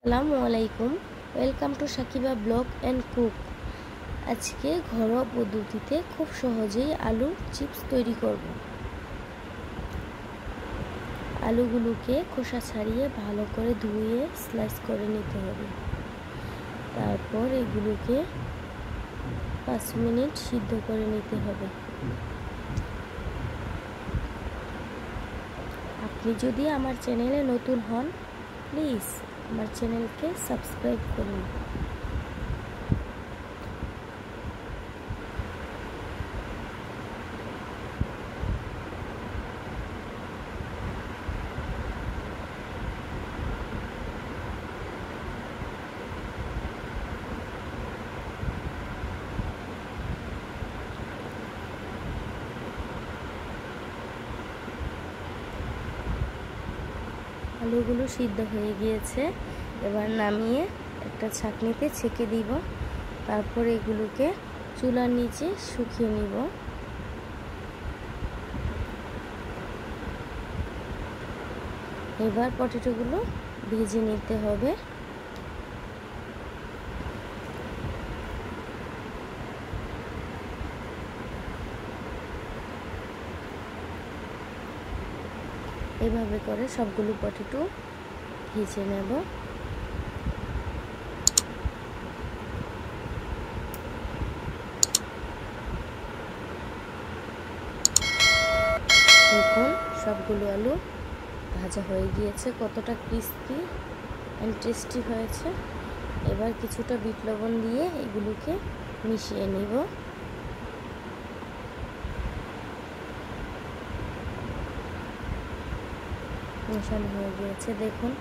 আসসালামু আলাইকুম। Welcome to Sakiba blog and cook. আজকে ঘরোয়া পদ্ধতিতে খুব সহজেই আলুর চিপস তৈরি করব। আলুগুলোকে খোসা ছাড়িয়ে ভালো করে ধুয়ে স্লাইস করে নিতে হবে। তারপর এগুলোকে 5 মিনিট সিদ্ধ করে নিতে হবে। আপনি যদি আমার চ্যানেলে নতুন হন, প্লিজ আমার চ্যানেলকে সাবস্ক্রাইব করুন। আলুগুলো সিদ্ধ হয়ে গিয়েছে, এবার নামিয়ে একটা ছাঁকনিতে ছেঁকে দিব। তারপর এগুলোকে চুলার নিচে শুকিয়ে নিব। এবার পটেটোগুলো ভেজে নিতে হবে। এভাবে করে সবগুলো পটেটো ভেজে নেব। দেখুন সবগুলো আলু ভাজা হয়ে গিয়েছে, কতটা ক্রিস্পি অ্যান্ড টেস্টি হয়েছে। এবার কিছুটা বিট লবণ দিয়ে এগুলোকে মিশিয়ে নিব। মেশানো হয়ে গিয়েছে, দেখুন